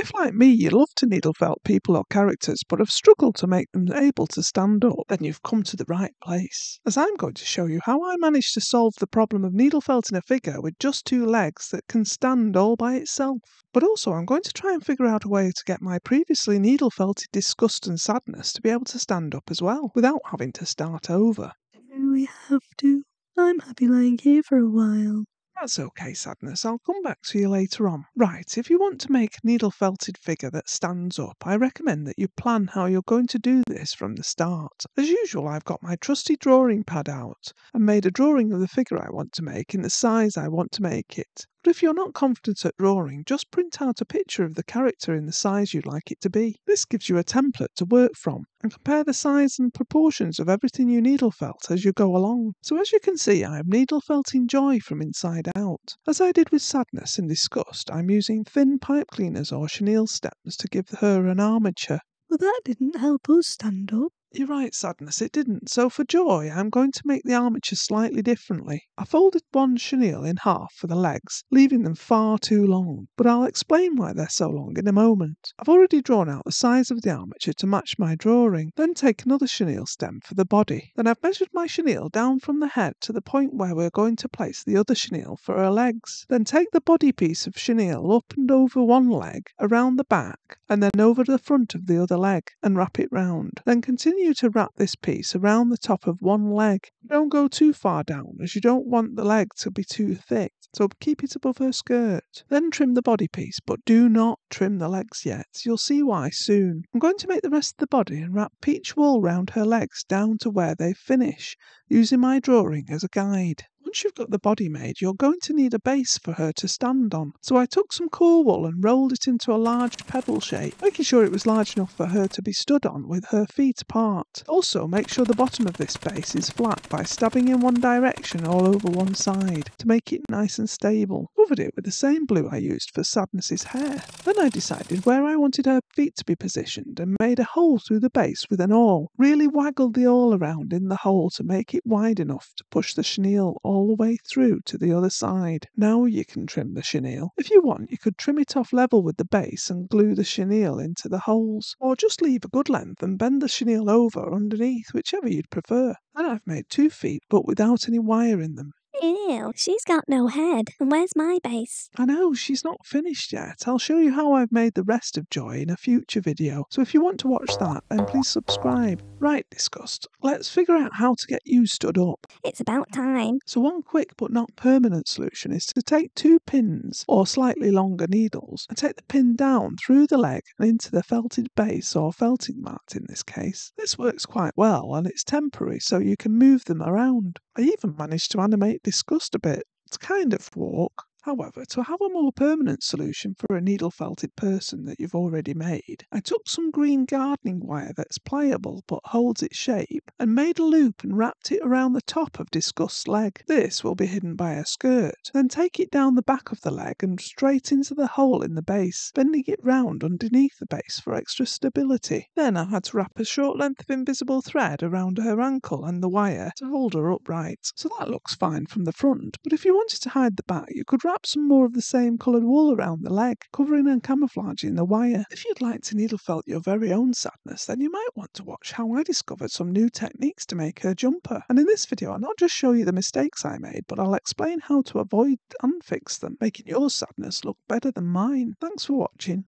If, like me, you love to needle felt people or characters but have struggled to make them able to stand up, then you've come to the right place, as I'm going to show you how I managed to solve the problem of needle felting a figure with just 2 legs that can stand all by itself. But also I'm going to try and figure out a way to get my previously needle felted disgust and sadness to be able to stand up as well, without having to start over. We have to. I'm happy lying here for a while. That's okay, Sadness. I'll come back to you later on. Right, if you want to make a needle-felted figure that stands up, I recommend that you plan how you're going to do this from the start. As usual, I've got my trusty drawing pad out and made a drawing of the figure I want to make in the size I want to make it. But if you're not confident at drawing, just print out a picture of the character in the size you'd like it to be. This gives you a template to work from, and compare the size and proportions of everything you needle felt as you go along. So as you can see, I am needle felting Joy from inside out. As I did with Sadness and Disgust, I'm using thin pipe cleaners or chenille stems to give her an armature. Well, that didn't help us stand up. You're right, Sadness, it didn't. So for Joy, I'm going to make the armature slightly differently. I folded one chenille in half for the legs, leaving them far too long, but I'll explain why they're so long in a moment. I've already drawn out the size of the armature to match my drawing. Then take another chenille stem for the body. Then I've measured my chenille down from the head to the point where we're going to place the other chenille for her legs. Then take the body piece of chenille up and over one leg, around the back, and then over the front of the other leg, and wrap it round. Then continue to wrap this piece around the top of one leg. Don't go too far down, as you don't want the leg to be too thick, so keep it above her skirt. Then trim the body piece, but do not trim the legs yet. You'll see why soon. I'm going to make the rest of the body and wrap peach wool round her legs down to where they finish, using my drawing as a guide. Once you've got the body made, you're going to need a base for her to stand on. So I took some core wool and rolled it into a large pebble shape, making sure it was large enough for her to be stood on with her feet apart. Also, make sure the bottom of this base is flat by stabbing in one direction all over one side to make it nice and stable. Covered it with the same glue I used for Sadness's hair. Then I decided where I wanted her feet to be positioned and made a hole through the base with an awl. Really waggled the awl around in the hole to make it wide enough to push the chenille all the way through to the other side. Now you can trim the chenille. If you want, you could trim it off level with the base and glue the chenille into the holes, or just leave a good length and bend the chenille over underneath, whichever you'd prefer. Then I've made 2 feet but without any wire in them. Ew, she's got no head. And where's my base? I know, she's not finished yet. I'll show you how I've made the rest of Joy in a future video, so if you want to watch that, then please subscribe. Right, Disgust, let's figure out how to get you stood up. It's about time. So one quick but not permanent solution is to take 2 pins, or slightly longer needles, and take the pin down through the leg and into the felted base or felting mat in this case. This works quite well and it's temporary so you can move them around. I even managed to animate Disgust a bit. It's kind of walk. However, to have a more permanent solution for a needle-felted person that you've already made, I took some green gardening wire that's pliable but holds its shape, and made a loop and wrapped it around the top of Disgust's leg. This will be hidden by a skirt. Then take it down the back of the leg and straight into the hole in the base, bending it round underneath the base for extra stability. Then I had to wrap a short length of invisible thread around her ankle and the wire to hold her upright. So that looks fine from the front, but if you wanted to hide the back, you could wrap some more of the same coloured wool around the leg, covering and camouflaging the wire. If you'd like to needle felt your very own Sadness, then you might want to watch how I discovered some new techniques to make her jumper. And in this video, I'll not just show you the mistakes I made, but I'll explain how to avoid and fix them, making your Sadness look better than mine. Thanks for watching.